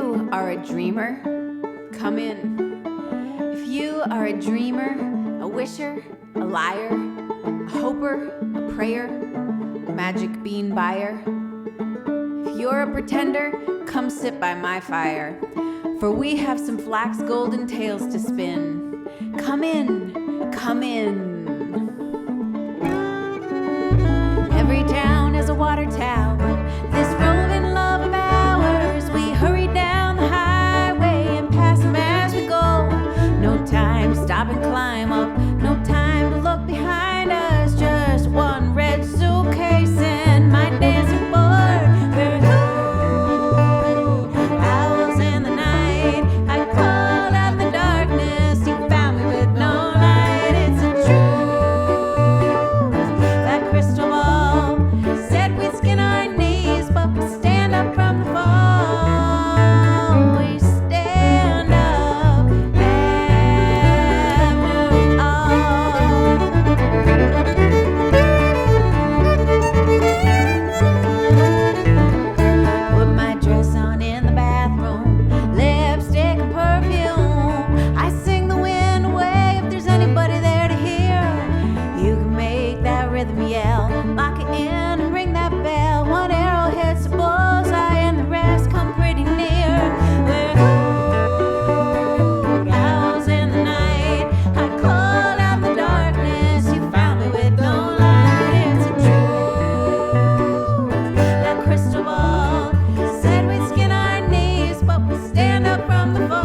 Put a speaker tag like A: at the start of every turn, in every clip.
A: you are a dreamer, come in. If you are a dreamer, a wisher, a liar, a hoper, a prayer, a magic bean buyer, if you're a pretender, come sit by my fire, for we have some flax golden tales to spin. Come in, come in. Every town has a water tower, this roving love of ours. We hurry down the highway and pass them as we go. No time to stop and climb up, no time to look behind us. Just one red suitcase and my dancing board. We're owls in the night. I called out the darkness, you found me with no light. It's a truth, that crystal ball said we'd skin our knees, but we stand up from the fall. We stand up after all. Put my dress on in the bathroom, lipstick and perfume. I sing the wind away if there's anybody there to hear. You can make that rhythm yell, lock it in and ring that bell. One arrow hits the bullseye and the rest come pretty near. We're owls in the night. I called out the darkness, you found me with no light. It's a truth, that crystal ball said we'd skin our knees, but we stand up from the fall.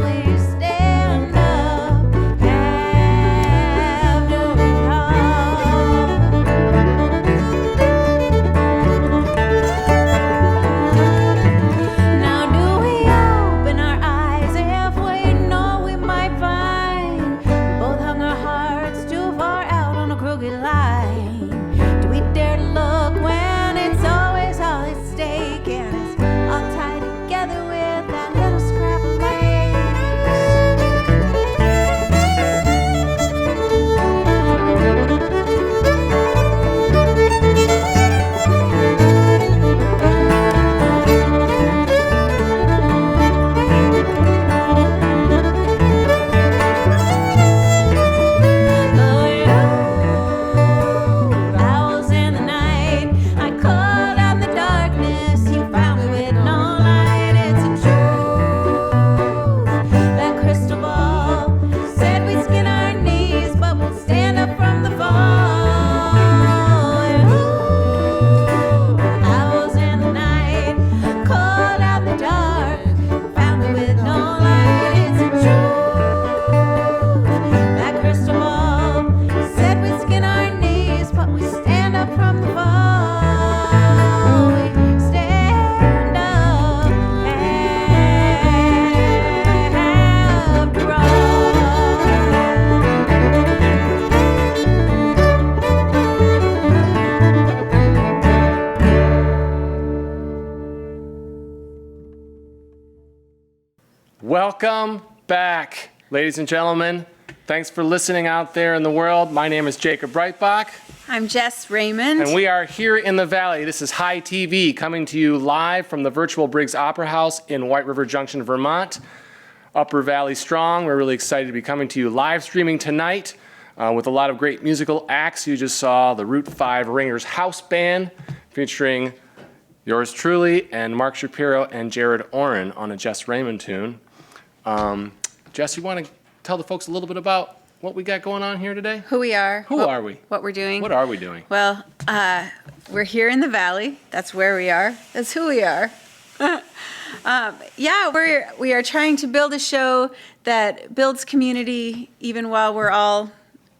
A: We stand up after all. Now do we open our eyes if we know we might find we both hung our hearts too far out on a crooked line? Do we dare to look when it's always all at stake and it's all tied together with that little scrap of owls in the night. I called out the darkness, you found me with no light. It's a truth, that crystal ball said we'd skin our knees, but we'd stand up from the fall. Owls in the night, called out the dark, found me with no light. It's a truth, that crystal ball said we'd skin our knees, but we stand up from the fall. We stand up after all.
B: Welcome back, ladies and gentlemen. Thanks for listening out there in the world. My name is Jakob Breitbach,
A: I'm Jess Raymond.
B: and we are here in the Valley. This is HiTV coming to you live from the virtual Briggs Opera House in White River Junction, Vermont. Upper Valley strong. We're really excited to be coming to you live streaming tonight with a lot of great musical acts. You just saw the Route 5 Ringers House Band featuring yours truly and Mark Shapiro and Jared Oren on a Jess Raymond tune. Jess, you want to tell the folks a little bit about what we got going on here today?
A: Who we are.
B: Who are we?
A: What we're doing.
B: What are we doing?
A: Well, we're here in the Valley. That's where we are. That's who we are. Yeah, we are trying to build a show that builds community even while we're all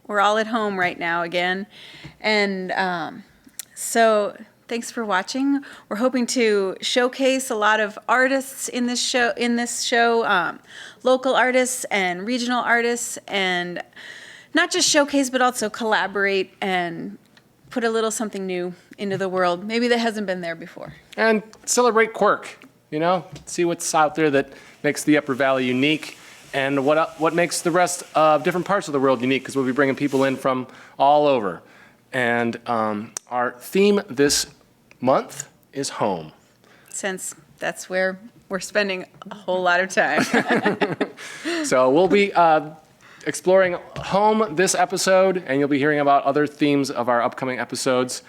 A: at home right now again. And so thanks for watching. We're hoping to showcase a lot of artists in this show, local artists and regional artists, and not just showcase, but also collaborate and put a little something new into the world, maybe that hasn't been there before.
B: And celebrate quirk, see what's out there that makes the Upper Valley unique, and what makes the rest of different parts of the world unique, because we'll be bringing people in from all over. And our theme this month is home.
A: Since that's where we're spending a whole lot of time.
B: So we'll be exploring home this episode, and you'll be hearing about other themes of our upcoming episodes.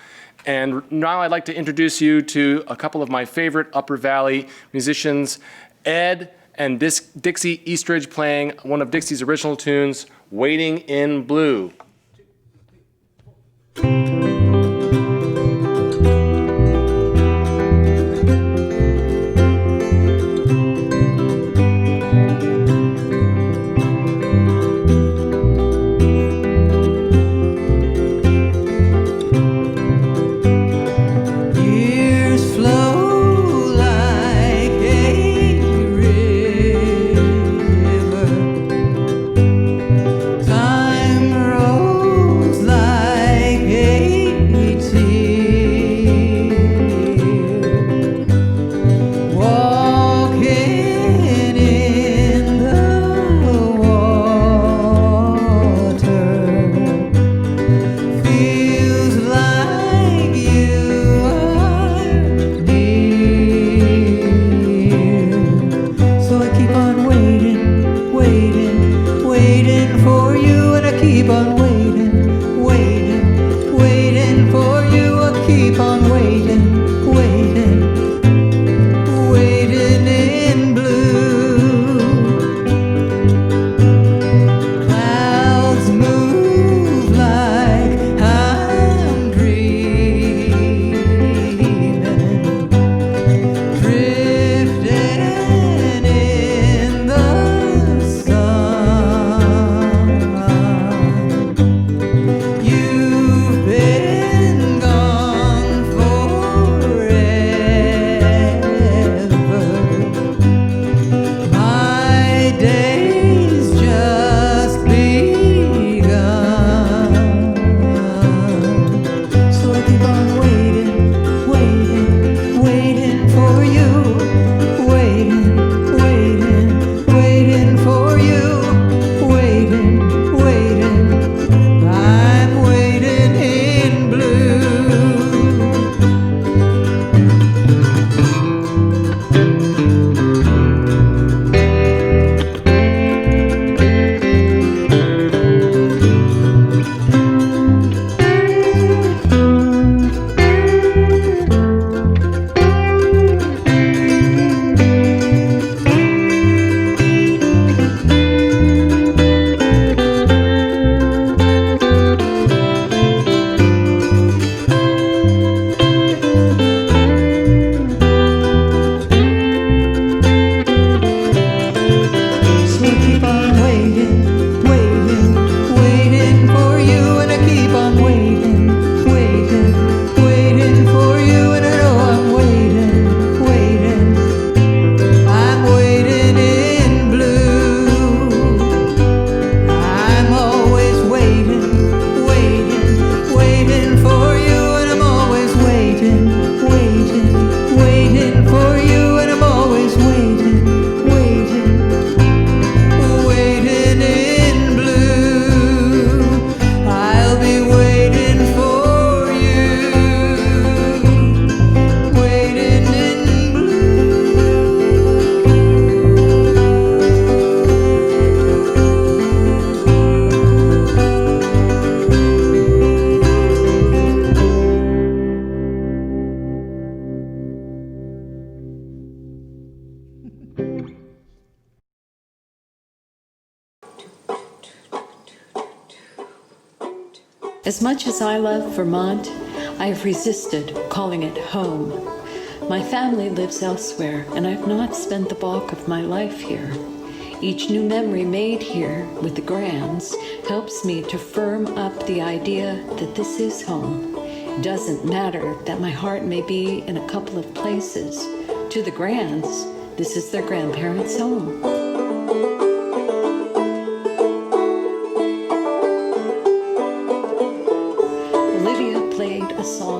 B: And now I'd like to introduce you to a couple of my favorite Upper Valley musicians, Ed and Dixie Eastridge, playing one of Dixie's original tunes, Waiting in Blue.
C: As much as I love Vermont, I have resisted calling it home. My family lives elsewhere, and I've not spent the bulk of my life here. Each new memory made here with the Grands helps me to firm up the idea that this is home. It doesn't matter that my heart may be in a couple of places. To the Grands, this is their grandparents' home.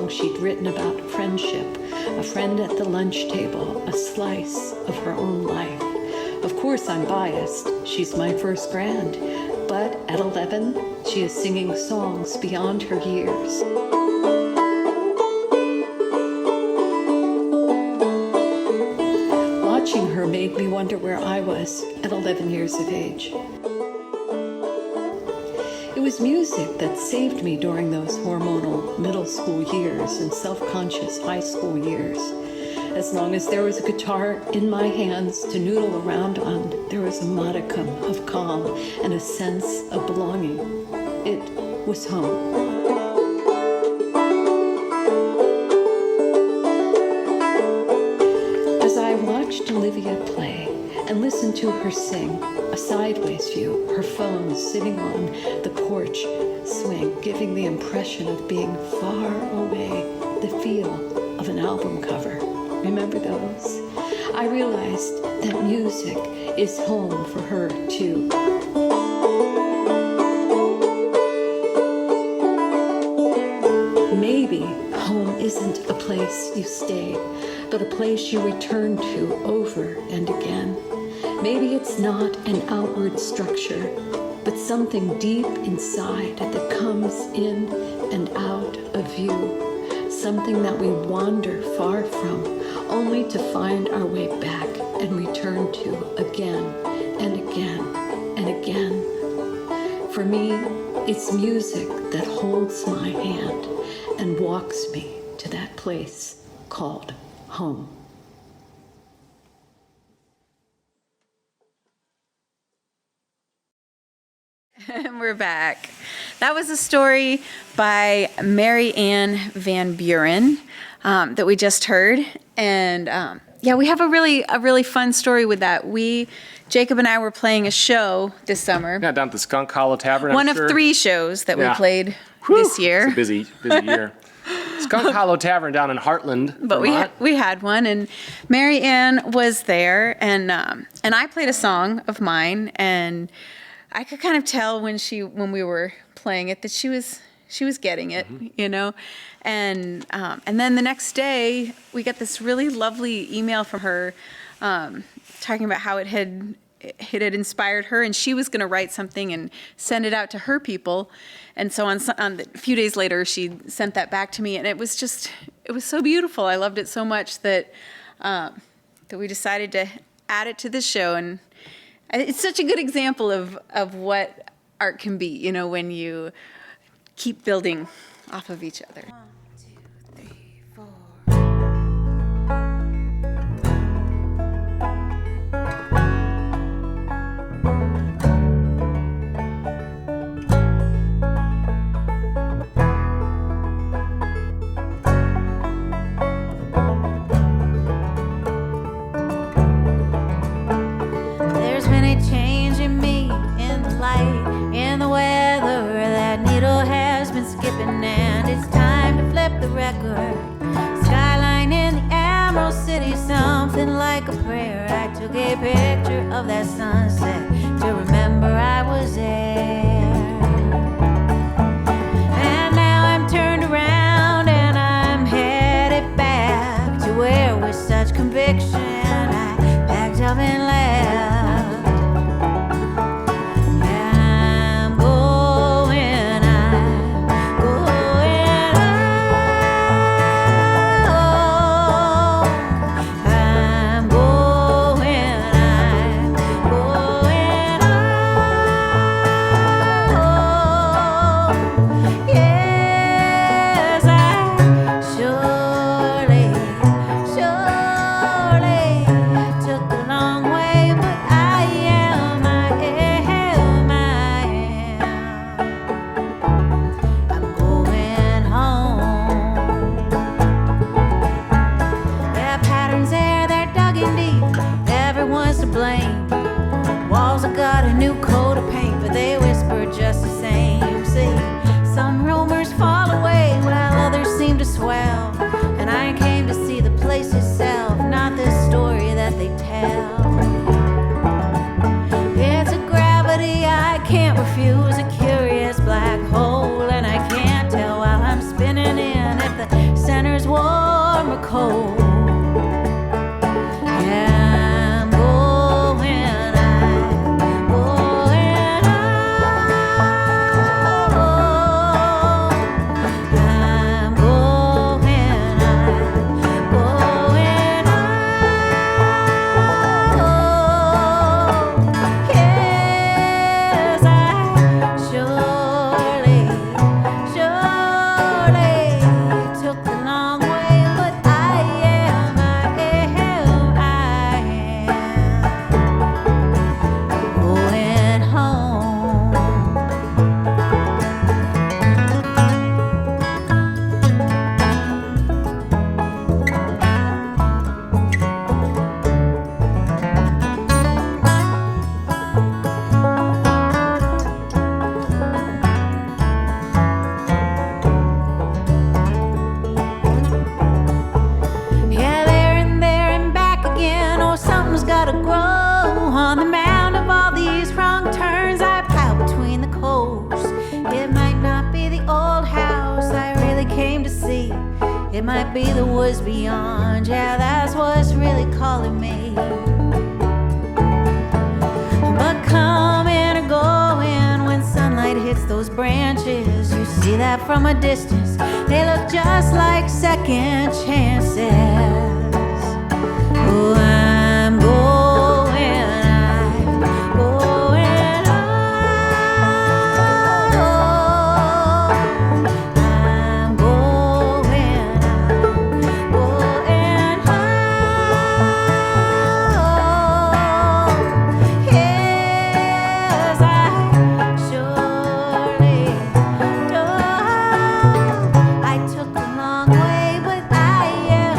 C: She'd written about friendship, a friend at the lunch table, a slice of her own life. Of course, I'm biased. She's my first grand. But at 11, she is singing songs beyond her years. made me wonder where I was at 11 years of age. It was music that saved me during those hormonal middle school years and self-conscious high school years. As long as there was a guitar in my hands to noodle around on, there was a modicum of calm and a sense of belonging. It was home. As I watched Olivia play and listened to her sing, a sideways view, her phone sitting on the porch swing, giving the impression of being far away, the feel of an album cover. Remember those? I realized that music is home for her too. Maybe home isn't a place you stay, but a place you return to over and again. Maybe it's not an outward structure, but something deep inside that comes in and out of view. Something that we wander far from, only to find our way back and return to again and again and again. For me, it's music that holds my hand and walks me to that place called home.
A: And we're back. That was a story by Mary Ann Van Buren that we just heard. And yeah, we have a really fun story with that. Jacob and I were playing a show this summer.
B: Yeah, down at the Skunk Hollow Tavern.
A: One of 3 shows that we played this year.
B: It's a busy year. Skunk Hollow Tavern down in Heartland,
A: But
B: Vermont.
A: we had one, and Mary Ann was there, and I played a song of mine, and I could kind of tell when we were playing it that she was getting it, you know, and then the next day we got this really lovely email from her, talking about how it had inspired her, and she was going to write something and send it out to her people, and so a few days later she sent that back to me, and it was so beautiful. I loved it so much that we decided to add it to this show, and it's such a good example of what art can be, you know, when you keep building off of each other. 1, 2, 3, 4.
D: There's been a change in me, in the light, in the weather. That needle has been skipping, and it's time to flip the record. Skyline in the Emerald City, something like a prayer. I took a picture of that sunset to remember I was there. And now I'm turned around and I'm headed back to where with such conviction I packed up and left. It might be the woods beyond, yeah, that's what's really calling me. But coming or going, when sunlight hits those branches, you see that from a distance, they look just like second chances. Oh, I'm going, I'm going home. I'm going home. Yes, I surely do. I took the long way, but I am.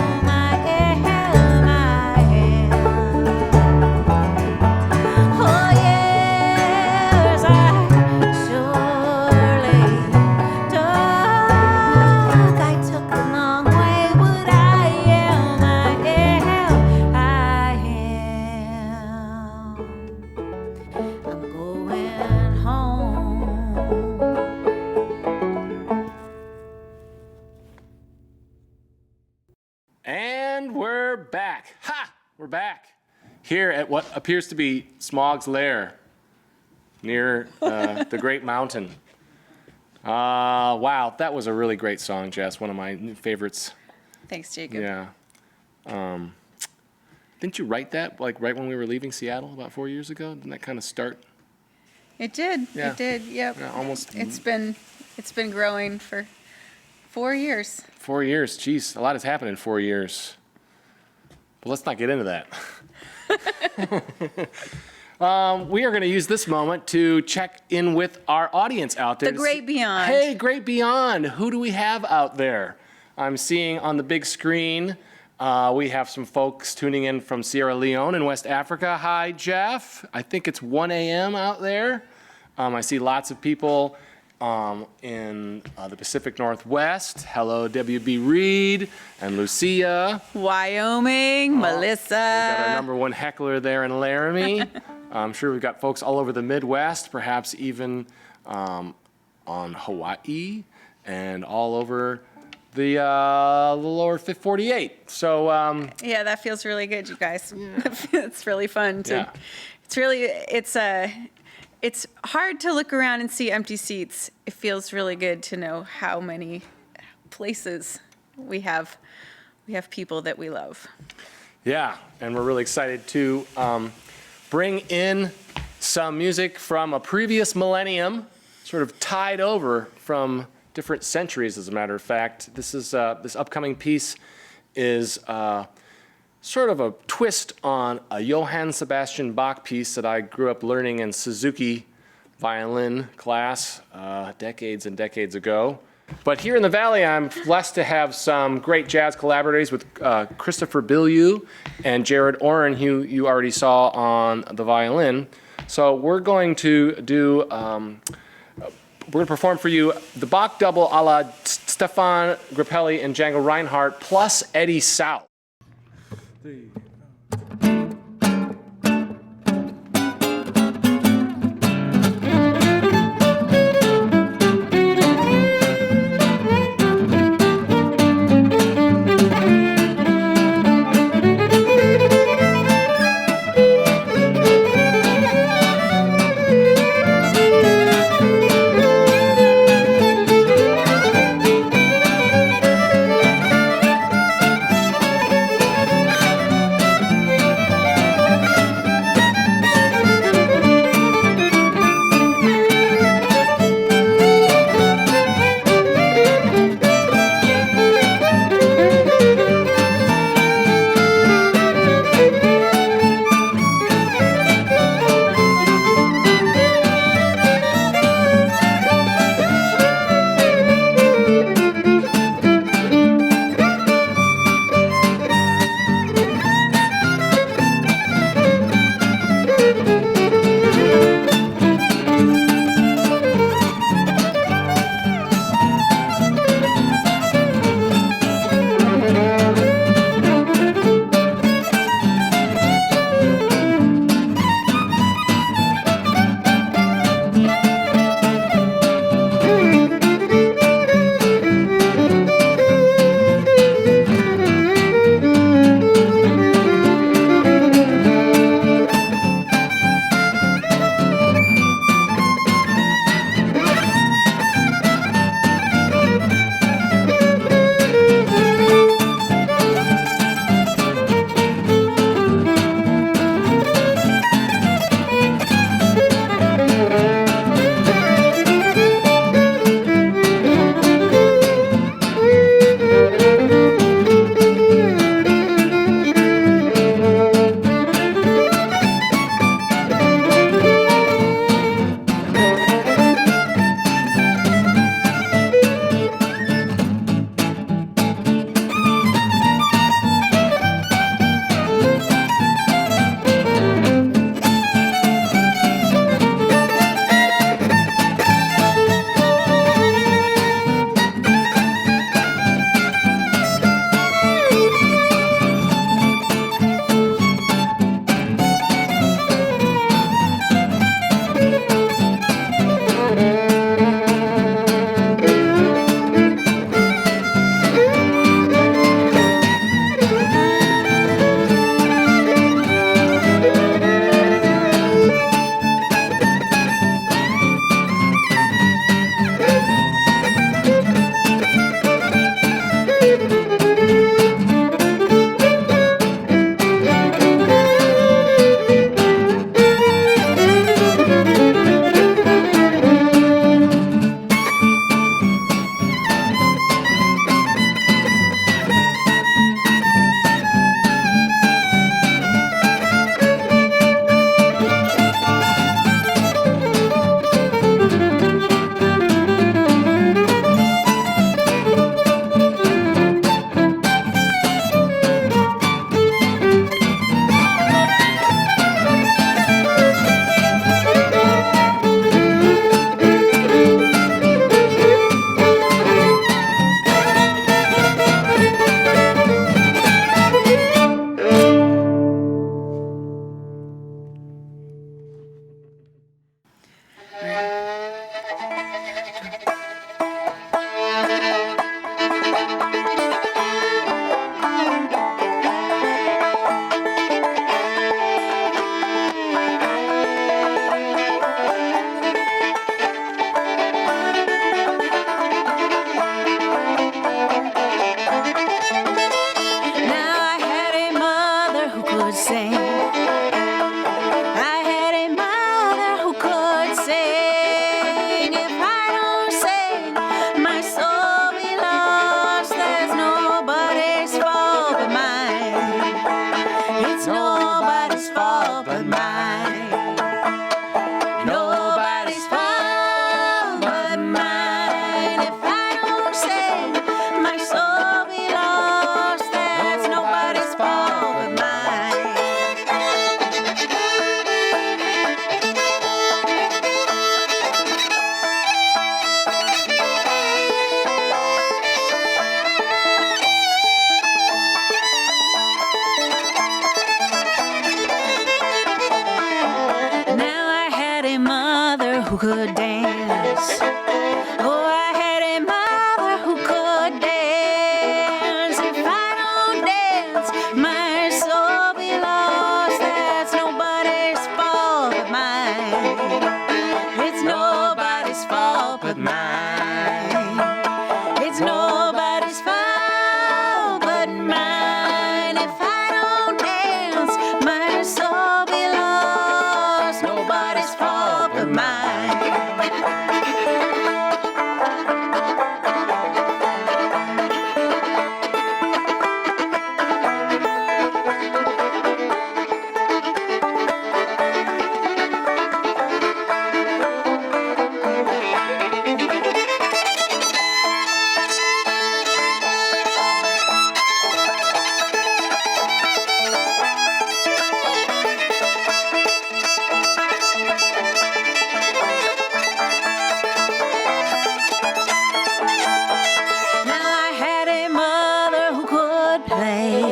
D: Oh yes, I surely took. I took the long way, but I am. I'm going home.
B: And we're back. Ha! We're back. Here at what appears to be Smog's lair near the Great Mountain. Wow, that was a really great song, Jess. One of my new favorites.
A: Thanks, Jacob.
B: Yeah. Didn't you write that like right when we were leaving Seattle about 4 years ago? Didn't that kind of start?
A: It did.
B: Yeah.
A: It did. Yep.
B: Yeah, almost.
A: It's been growing for 4 years.
B: 4 years. Jeez, a lot has happened in 4 years. But let's not get into that. We are going to use this moment to check in with our audience out there.
A: The Great Beyond.
B: Hey, Great Beyond. Who do we have out there? I'm seeing on the big screen, we have some folks tuning in from Sierra Leone in West Africa. Hi, Jeff. I think it's 1 a.m. out there. I see lots of people in the Pacific Northwest. Hello, WB Reed and Lucia.
A: Wyoming, Melissa.
B: We got our number one heckler there in Laramie. I'm sure we've got folks all over the Midwest, perhaps even on Hawaii and all over the lower 48. So
A: Yeah, that feels really good, you guys. It's really fun to.
B: Yeah.
A: It's hard to look around and see empty seats. It feels really good to know how many places we have people that we love.
B: yeah, and we're really excited to bring in some music from a previous millennium, sort of tied over from different centuries, as a matter of fact. This is this upcoming piece is sort of a twist on a Johann Sebastian Bach piece that I grew up learning in Suzuki violin class decades and decades ago. But here in the Valley, I'm blessed to have some great jazz collaborators with Christopher Bilyeu and Jared Oren, who you already saw on the violin. So we're going to do, we're going to perform for you the Bach double a la Stefan Grappelli and Django Reinhardt plus Eddie South.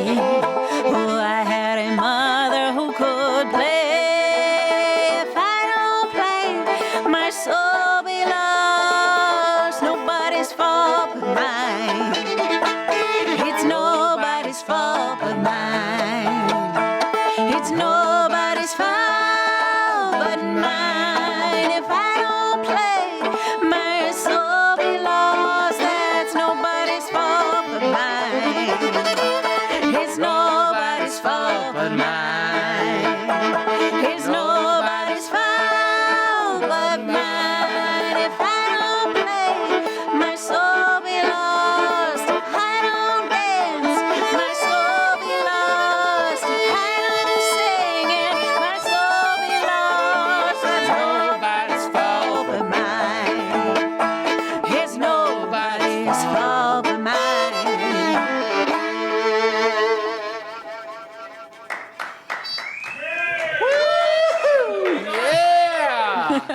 D: Oh, I had a mother who could play. If I don't play, my soul be lost. Nobody's fault but mine. It's nobody's fault but mine. It's nobody's fault but mine. If I don't play, my soul be lost. That's nobody's fault but mine. It's nobody's fault but mine. It's nobody's fault but mine. If I don't play, my soul be lost. If I don't dance, my soul be lost. If I don't sing it, my soul be lost. That's nobody's fault but mine. It's nobody's fault but mine.
B: Yeah!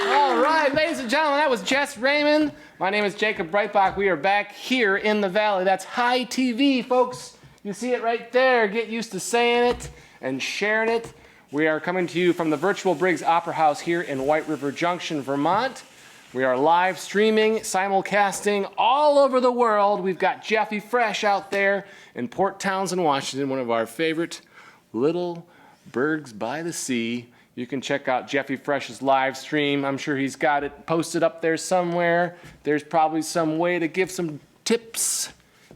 B: All right, ladies and gentlemen, that was Jess Raymond. My name is Jakob Breitbach. We are back here in the Valley. That's HiTV, folks. You see it right there. Get used to saying it and sharing it. We are coming to you from the virtual Briggs Opera House here in White River Junction, Vermont. We are live streaming, simulcasting all over the world. We've got Jeffy Fresh out there in Port Townsend, Washington, one of our favorite little burgs by the sea. You can check out Jeffy Fresh's live stream. I'm sure he's got it posted up there somewhere. There's probably some way to give some tips.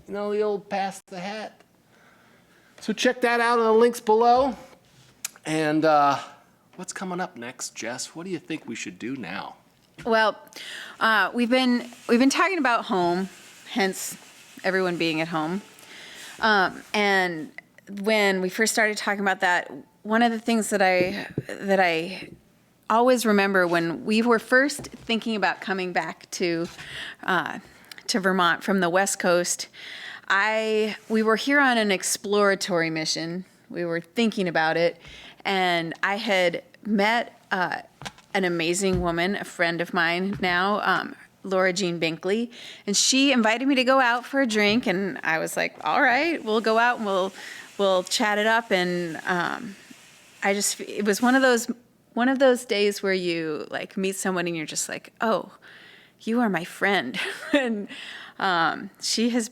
B: You know, the old pass the hat. So check that out in the links below. And what's coming up next, Jess? What do you think we should do now?
A: Well, we've been talking about home, hence everyone being at home. And when we first started talking about that, one of the things that I always remember when we were first thinking about coming back to Vermont from the West Coast, we were here on an exploratory mission. We were thinking about it, and I had met an amazing woman, a friend of mine now, Laura Jean Binkley, and she invited me to go out for a drink, and I was like, all right, we'll go out and we'll chat it up. And it was one of those days where you like meet someone and you're just like, oh, you are my friend. And she's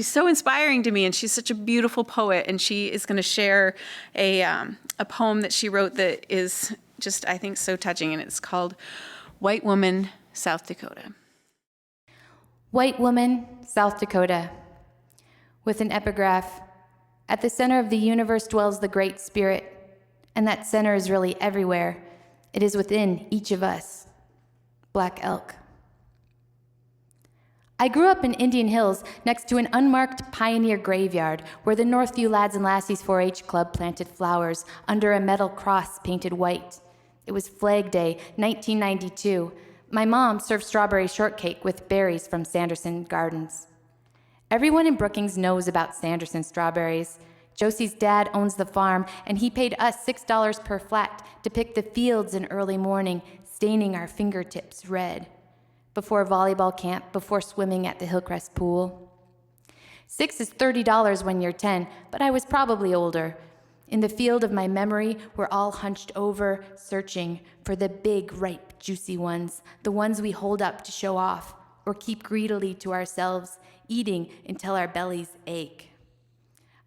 A: so inspiring to me, and she's such a beautiful poet, and she is going to share a poem that she wrote that is just, I think, so touching, and it's called White Woman, South Dakota.
E: White woman, South Dakota, with an epigraph. At the center of the universe dwells the Great Spirit, and that center is really everywhere. It is within each of us. Black Elk. I grew up in Indian Hills next to an unmarked pioneer graveyard where the Northview Lads and Lassies 4-H Club planted flowers under a metal cross painted white. It was Flag Day, 1992. My mom served strawberry shortcake with berries from Sanderson Gardens. Everyone in Brookings knows about Sanderson strawberries. Josie's dad owns the farm, and he paid us $6 per flat to pick the fields in early morning, staining our fingertips red. Before volleyball camp, before swimming at the Hillcrest pool. $6 is $30 when you're 10, but I was probably older. In the field of my memory, we're all hunched over, searching for the big, ripe, juicy ones, the ones we hold up to show off, or keep greedily to ourselves, eating until our bellies ache.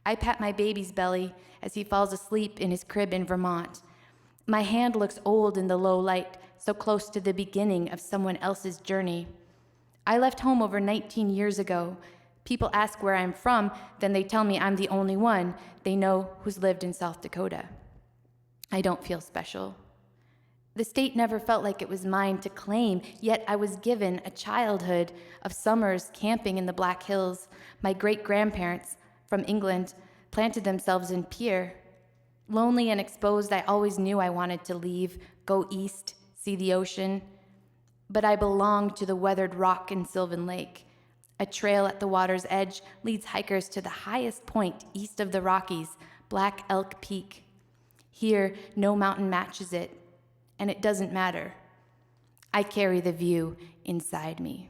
E: I pat my baby's belly as he falls asleep in his crib in Vermont. My hand looks old in the low light, so close to the beginning of someone else's journey. I left home over 19 years ago. People ask where I'm from, then they tell me I'm the only one they know who's lived in South Dakota. I don't feel special. The state never felt like it was mine to claim, yet I was given a childhood of summers camping in the Black Hills. My great-grandparents from England planted themselves in Pierre. Lonely and exposed, I always knew I wanted to leave, go east, see the ocean. But I belonged to the weathered rock in Sylvan Lake. A trail at the water's edge leads hikers to the highest point east of the Rockies, Black Elk Peak. Here, no mountain matches it, and it doesn't matter. I carry the view inside me.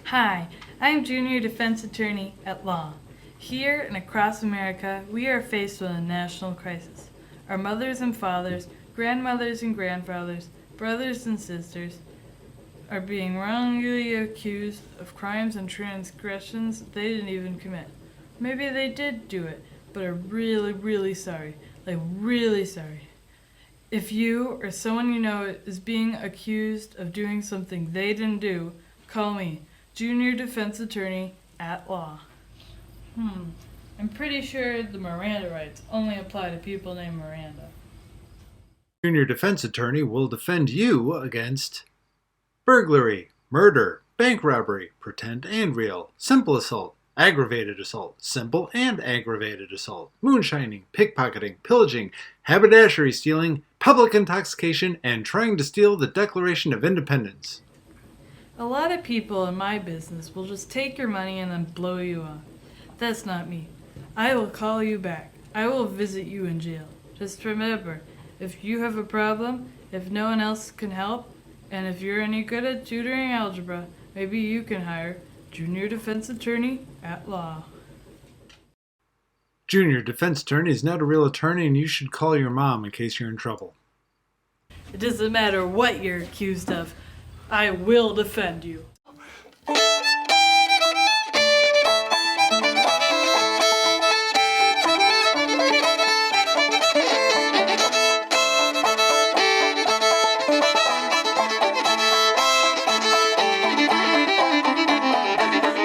F: Hi, I'm Junior Defense Attorney at Law. Here and across America, we are faced with a national crisis. Our mothers and fathers, grandmothers and grandfathers, brothers and sisters are being wrongly accused of crimes and transgressions they didn't even commit. Maybe they did do it, but are really, really sorry. Like, really sorry. If you or someone you know is being accused of doing something they didn't do, call me, Junior Defense Attorney at Law. I'm pretty sure the Miranda rights only apply to people named Miranda.
G: Junior Defense Attorney will defend you against burglary, murder, bank robbery, pretend and real, simple assault, aggravated assault, simple and aggravated assault, moonshining, pickpocketing, pillaging, haberdashery stealing, public intoxication, and trying to steal the Declaration of Independence.
F: A lot of people in my business will just take your money and then blow you off. That's not me. I will call you back. I will visit you in jail. Just remember, if you have a problem, if no one else can help, and if you're any good at tutoring algebra, maybe you can hire Junior Defense Attorney at Law.
G: Junior Defense Attorney is not a real attorney, and you should call your mom in case you're in trouble.
F: It doesn't matter what you're accused of. I will defend you.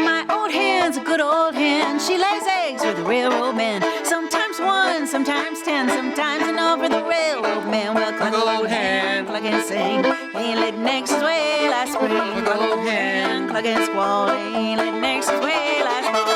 D: My old hen's a good old hen. She lays eggs for the railroad men. Sometimes 1, sometimes 10, sometimes enough for the railroad men. Well, cluck old hen, cluck and sing. Ain't let next way last spring. Cluck old hen, cluck and squall. Ain't let next way last fall.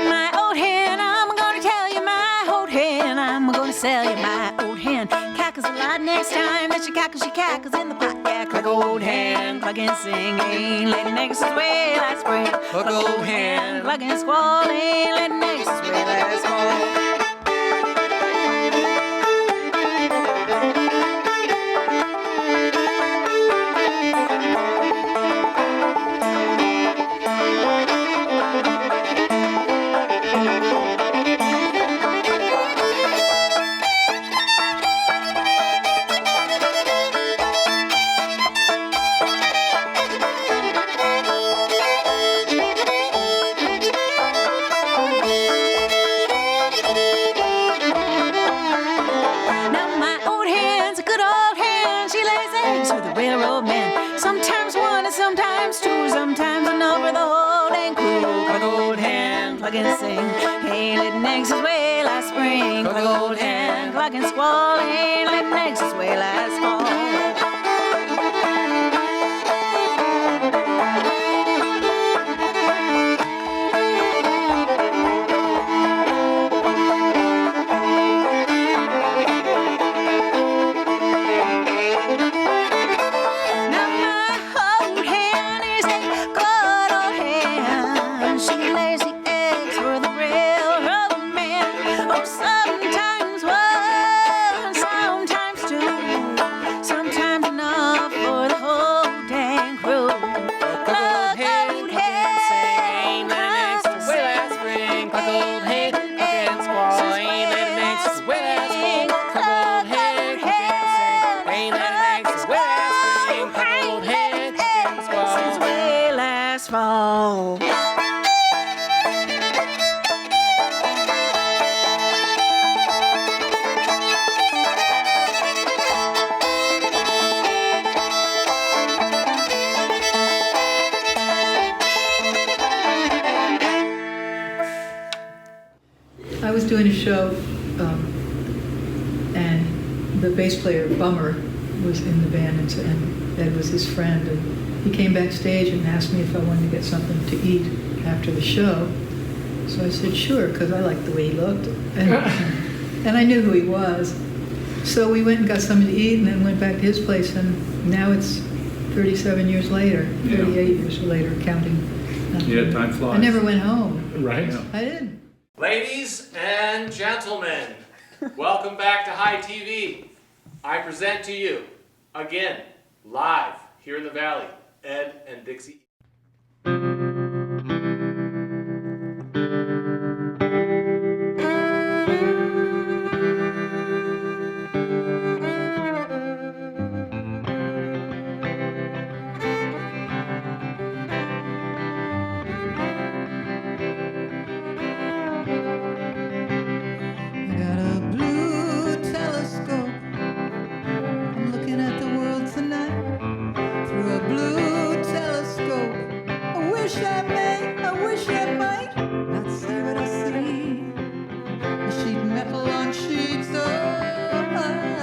D: My old hen, I'm gonna tell you, my old hen, I'm gonna sell you my old hen. Cackles a lot next time that she cackles in the pot. Yeah, cluck old hen, cluck and sing. Ain't letting next way last spring. Cluck old hen, cluck and squall. Ain't letting next way last fall. Now my old hen's a good old hen. She lays eggs for the railroad men. Sometimes 1 and sometimes 2, sometimes enough for the whole dang crew. Cluck old hen, cluck and sing. Ain't letting next way last spring. Cluck old hen, cluck and squall. Ain't letting next way last fall. Now my old hen is a good old hen. She lays the eggs for the railroad men. Oh, sometimes 1, sometimes 2, sometimes enough for the whole dang crew. Cluck old hen, next way last spring. Cluck old hen, and squall. Ain't let next way last fall. Cluck old hen, ain't let next way last spring. Cluck old hen, and squall. Since way last fall.
H: I was doing a show, and the bass player, Bummer, was in the band, and Ed was his friend. And he came backstage and asked me if I wanted to get something to eat after the show. So I said, sure, because I liked the way he looked. And I knew who he was. So we went and got something to eat and then went back to his place. And now it's 37 years later, 38 years later, counting.
I: Yeah, time flies.
H: I never went home.
B: Right?
I: Yeah.
H: I didn't.
B: Ladies and gentlemen, welcome back to HiTV. I present to you, again, live here in the Valley, Ed and Dixie.
H: I got a blue telescope. I'm looking at the world tonight through a blue telescope. I wish I may, I wish I might not see what I see. A sheet metal on sheets of ice.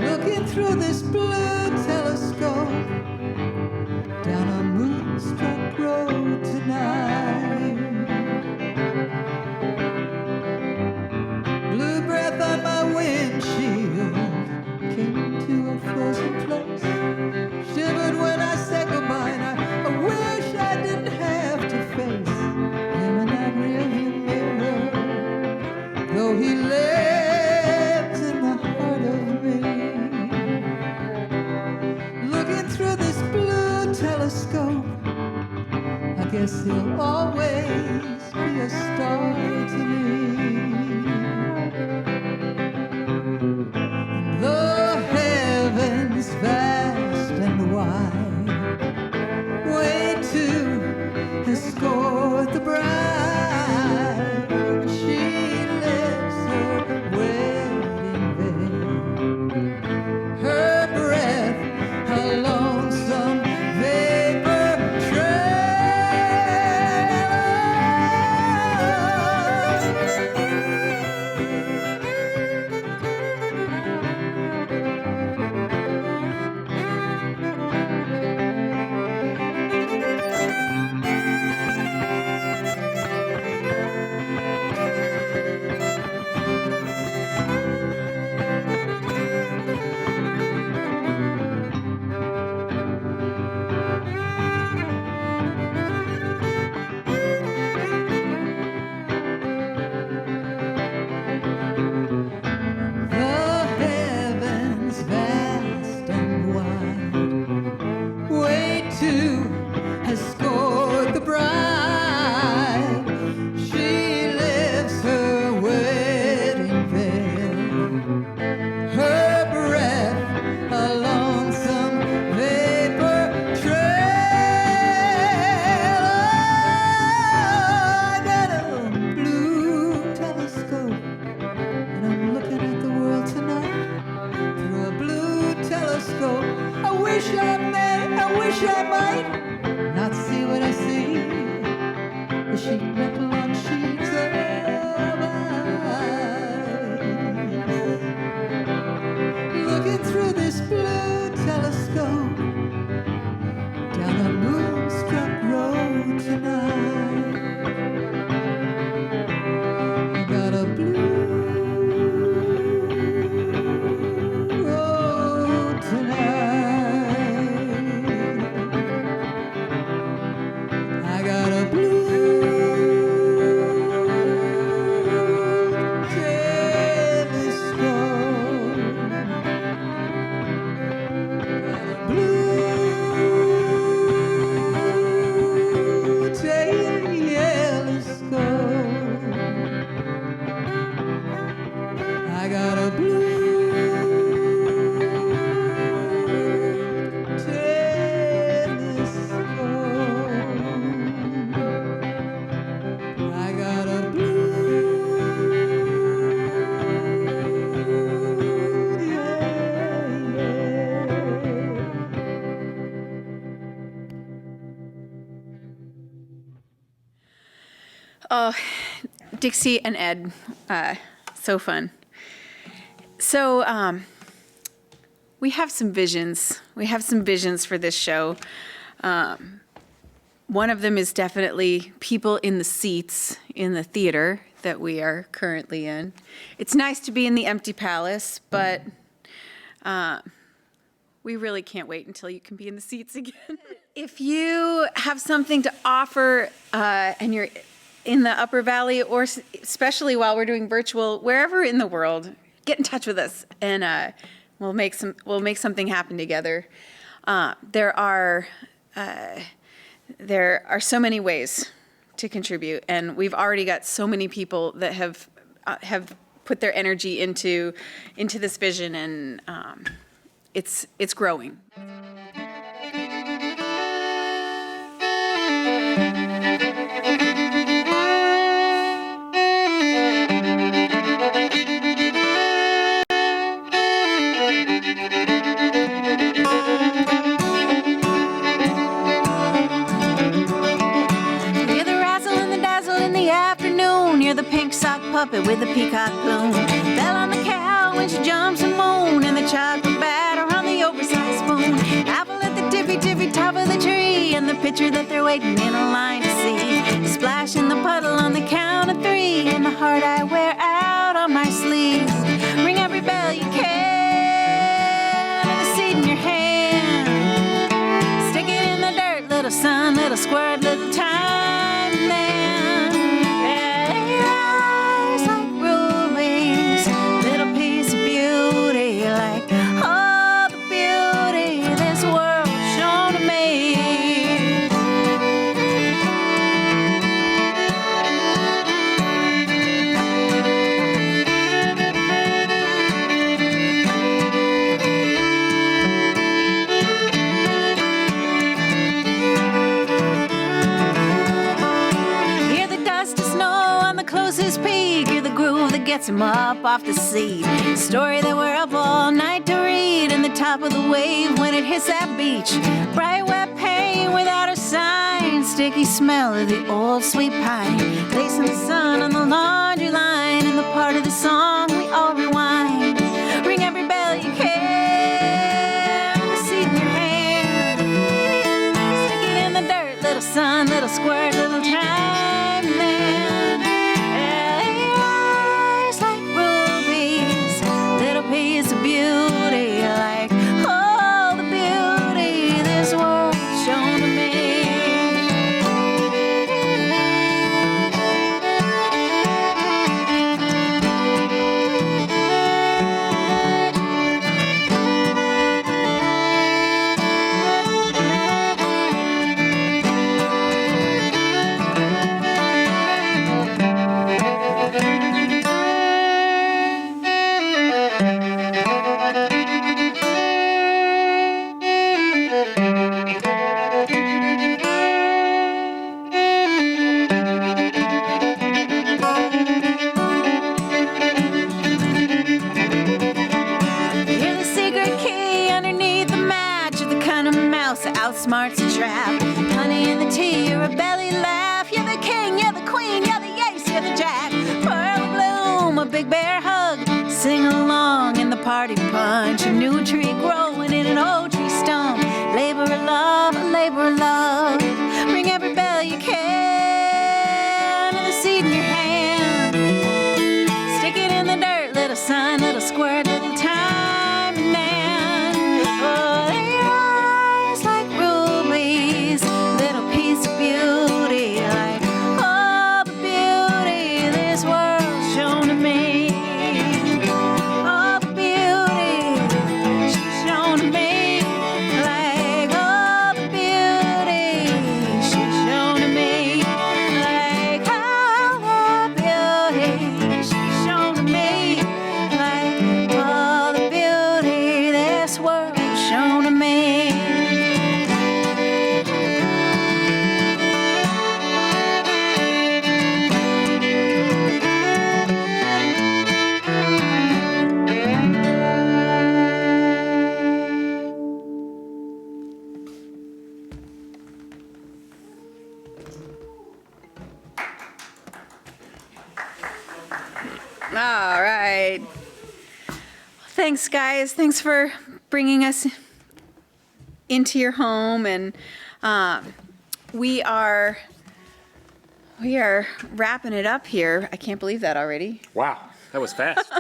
H: Looking through this blue telescope down a moonstruck road tonight. Blue breath on my windshield came to a frozen place. Shivered when I said goodbye, and I wish I didn't have to face him in that rearview mirror, though he lives in the heart of me. Looking through this blue telescope, I guess he'll always be a star to me. The heavens vast and wide, way to escort the bride. She lifts her wedding veil, her breath, her lonesome vapor The heavens vast and wide, way to escort the bride. She lifts her wedding veil, her breath a lonesome vapor trail. I got a blue telescope, and I'm looking at the world tonight through a blue telescope. I wish I may, I wish I might not see what I see. The sheet metal on sheets of ice. Looking through this blue telescope down a moonstruck road tonight. I got a blue road tonight. I got a blue telescope. Got a blue telescope. I got a blue telescope. I got a blue,
A: Oh, Dixie and Ed, so fun. So we have some visions. We have some visions for this show. One of them is definitely people in the seats in the theater that we are currently in. It's nice to be in the empty palace, but we really can't wait until you can be in the seats again. If you have something to offer and you're in the Upper Valley, or especially while we're doing virtual, wherever in the world, get in touch with us and we'll make something happen together. There are so many ways to contribute, and we've already got so many people that have put their energy into this vision, and it's growing.
D: You're the pink sock puppet with the peacock plume. Bell on the cow when she jumps and moan, and the chocolate batter on the oversized spoon. Apple at the tippy top of the tree, and the picture that they're waiting in a line to see. Splash in the puddle on the count of three, and the heart I wear out on my sleeve. Ring every bell you can, and the seed in your hand. Stick it in the dirt, little sun, little squirt, little time man. Gets him up off the seat. Story that we're up all night to read, and the top of the wave when it hits that beach. Bright wet pain without a sign, sticky smell of the old sweet pine. Placing the sun on the laundry line, and the part of the song we all rewind. Ring every bell you can, the seed in your hand. Stick it in the dirt, little sun, little squirt, little time man. Piece of beauty, like all the beauty this world's shown to me. Outsmarts a trap. Honey in the tea, you're a belly laugh. You're the king, you're the queen, you're the ace, you're the jack. Pearl bloom, a big bear hug. Sing along in the party punch. A new tree growing in an old tree stump. Labor of love, a labor of love. Ring every bell you can, and the seed in your hand. Stick it in the dirt, little sun, little squirt, little time man. Oh, little piece of beauty, like all the beauty this world's shown to me. All the beauty she's shown to me, like all the beauty she's shown to me, like all the beauty she's shown to me, like all the beauty this world's shown to me.
A: All right. Thanks, guys. Thanks for bringing us into your home, and we are wrapping it up here. I can't believe that already.
B: Wow, that was fast.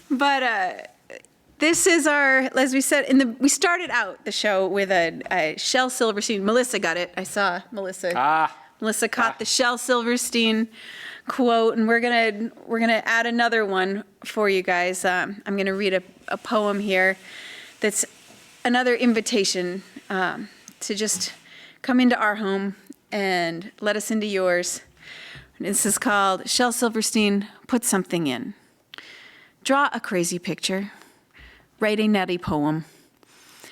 A: But This is our, as we said, we started out the show with a Shel Silverstein. Melissa got it. I saw Melissa. Melissa caught the Shel Silverstein quote, and we're gonna add another one for you guys. I'm gonna read a poem here that's another invitation to just come into our home and let us into yours. This is called Shel Silverstein, Put Something In. Draw a crazy picture. Write a nutty poem.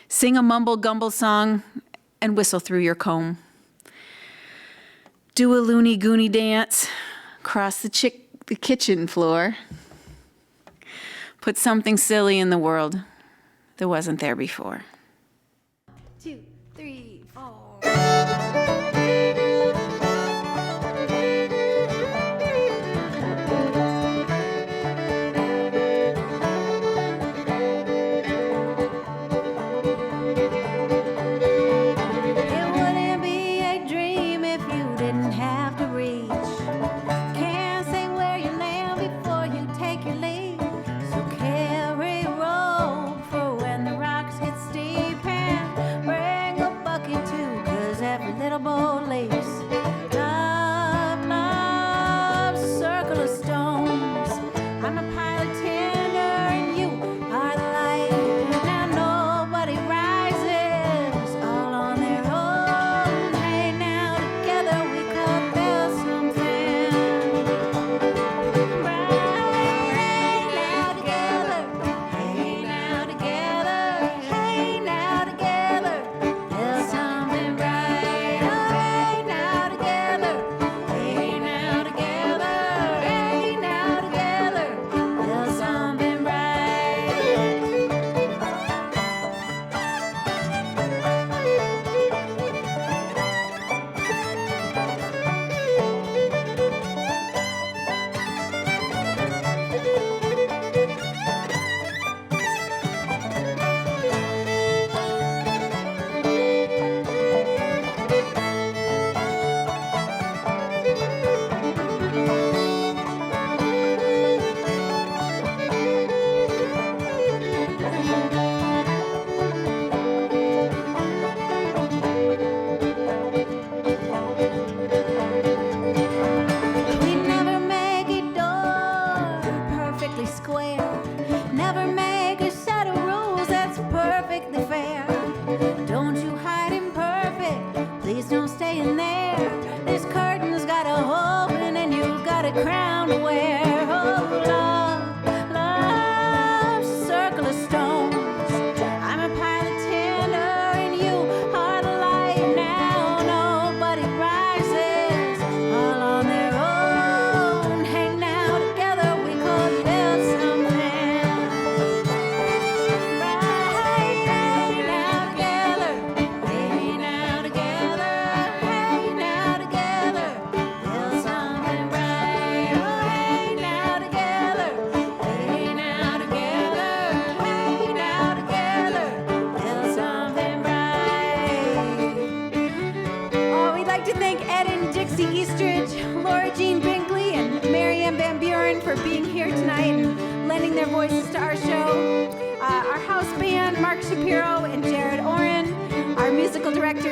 A: Sing a mumble-gumble song and whistle through your comb. Do a loony-goony dance. Cross the kitchen floor. Put something silly in the world that wasn't there before.
D: 2, 3, 4.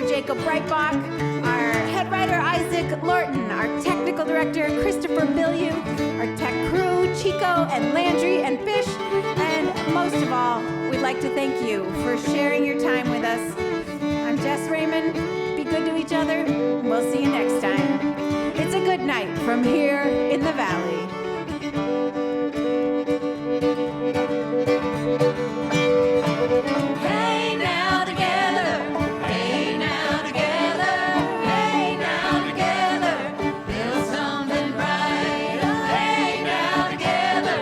E: Jakob Breitbach, our head writer Isaac Lorton, our technical director Christopher Billieu, our tech crew Chico and Landry and Fish, and most of all, we'd like to thank you for sharing your time with us. I'm Jess Raymond. Be good to each other. We'll see you next time. It's a good night from here in the Valley.
D: Hey now together, hey now together, hey now together, build something bright. Hey now together,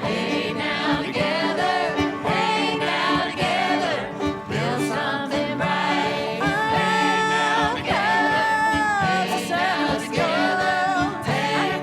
D: hey now together, hey now together, build something bright. Hey now together, hey now together, hey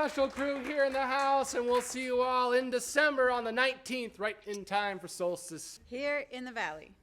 B: special crew here in the house, and we'll see you all in December on the 19th, right in time for solstice.
A: Here in the valley.